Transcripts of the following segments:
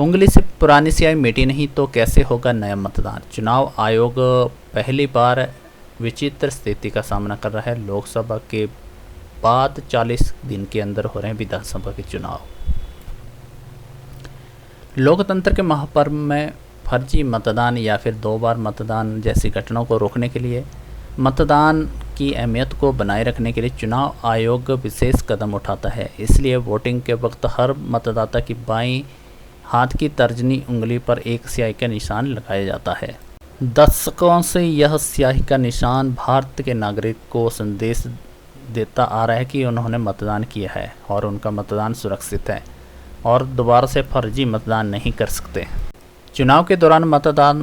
उंगली से पुरानी स्याही मिटी नहीं तो कैसे होगा नया मतदान। चुनाव आयोग पहली बार विचित्र स्थिति का सामना कर रहा है। लोकसभा के बाद 40 दिन के अंदर हो रहे हैं विधानसभा के चुनाव। लोकतंत्र के महापर्व में फर्जी मतदान या फिर 2 बार मतदान जैसी घटनाओं को रोकने के लिए, मतदान की अहमियत को बनाए रखने के लिए चुनाव आयोग विशेष कदम उठाता है। इसलिए वोटिंग के वक्त हर मतदाता की बाईं हाथ की तर्जनी उंगली पर एक स्याही का निशान लगाया जाता है। दशकों से यह स्याही का निशान भारत के नागरिक को संदेश देता आ रहा है कि उन्होंने मतदान किया है और उनका मतदान सुरक्षित है और दोबारा से फर्जी मतदान नहीं कर सकते। चुनाव के दौरान मतदान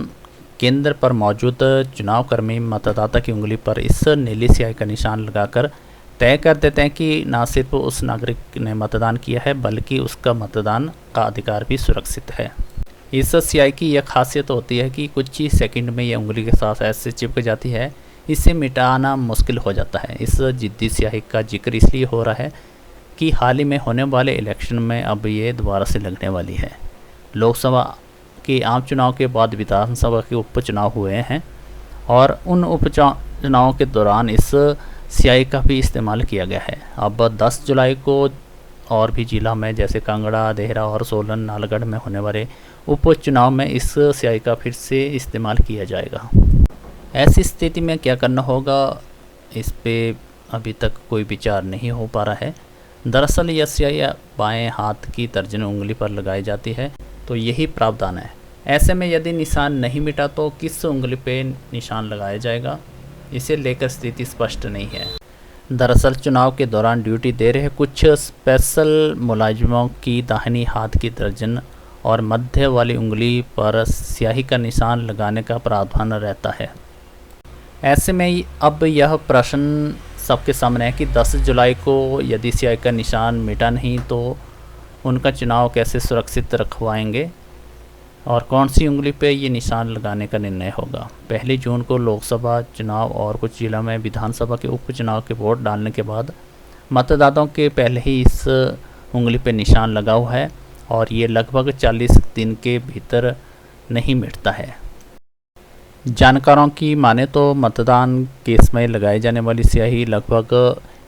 केंद्र पर मौजूद चुनावकर्मी मतदाता की उंगली पर इस नीली स्याही का निशान लगाकर तय कर देते हैं कि न सिर्फ उस नागरिक ने मतदान किया है बल्कि उसका मतदान का अधिकार भी सुरक्षित है। इस स्याही की यह खासियत होती है कि कुछ ही सेकंड में यह उंगली के साथ ऐसे चिपक जाती है, इसे मिटाना मुश्किल हो जाता है। इस जिद्दी स्याही का जिक्र इसलिए हो रहा है कि हाल ही में होने वाले इलेक्शन में अब ये दोबारा से लगने वाली है। लोकसभा के आम चुनाव के बाद विधानसभा के उपचुनाव हुए हैं और उन उपचुनावों के दौरान इस स्याही का भी इस्तेमाल किया गया है। अब 10 जुलाई को और भी जिला में जैसे कांगड़ा, देहरा और सोलन, नालगढ़ में होने वाले उपचुनाव में इस स्याही का फिर से इस्तेमाल किया जाएगा। ऐसी स्थिति में क्या करना होगा, इस पे अभी तक कोई विचार नहीं हो पा रहा है। दरअसल यह स्याही बाएं हाथ की तर्जनी उंगली पर लगाई जाती है तो यही प्रावधान है। ऐसे में यदि निशान नहीं मिटा तो किस उंगली पे निशान लगाया जाएगा, इसे लेकर स्थिति स्पष्ट नहीं है। दरअसल चुनाव के दौरान ड्यूटी दे रहे कुछ स्पेशल मुलाजिमों की दाहिनी हाथ की तर्जन और मध्य वाली उंगली पर स्याही का निशान लगाने का प्रावधान रहता है। ऐसे में अब यह प्रश्न सबके सामने है कि 10 जुलाई को यदि स्याही का निशान मिटा नहीं तो उनका चुनाव कैसे सुरक्षित रखवाएंगे और कौन सी उंगली पे ये निशान लगाने का निर्णय होगा। 1 जून को लोकसभा चुनाव और कुछ जिलों में विधानसभा के उपचुनाव के वोट डालने के बाद मतदाताओं के पहले ही इस उंगली पे निशान लगा हुआ है और ये लगभग 40 दिन के भीतर नहीं मिटता है। जानकारों की माने तो मतदान के समय लगाई जाने वाली स्याही लगभग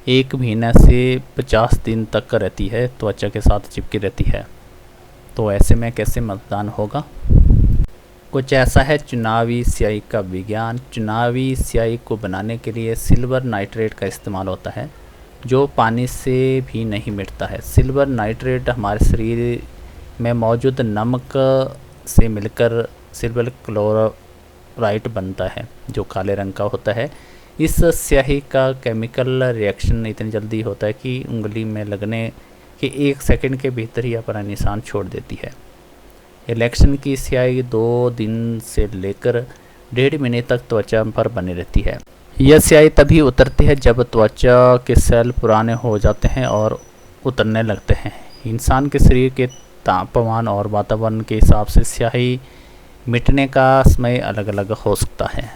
1 महीने से 50 दिन तक रहती है, त्वचा के साथ चिपकी रहती है। तो ऐसे में कैसे मतदान होगा? कुछ ऐसा है चुनावी स्याही का विज्ञान। चुनावी स्याही को बनाने के लिए सिल्वर नाइट्रेट का इस्तेमाल होता है जो पानी से भी नहीं मिटता है। सिल्वर नाइट्रेट हमारे शरीर में मौजूद नमक से मिलकर सिल्वर क्लोराइड बनता है जो काले रंग का होता है। इस स्याही का केमिकल रिएक्शन इतनी जल्दी होता है कि उंगली में लगने के 1 सेकंड के भीतर ही अपना निशान छोड़ देती है। इलेक्शन की स्याही 2 दिन से लेकर 1.5 महीने तक त्वचा पर बनी रहती है। यह स्याही तभी उतरती है जब त्वचा के सेल पुराने हो जाते हैं और उतरने लगते हैं। इंसान के शरीर के तापमान और वातावरण के हिसाब से स्याही मिटने का समय अलग अलग हो सकता है।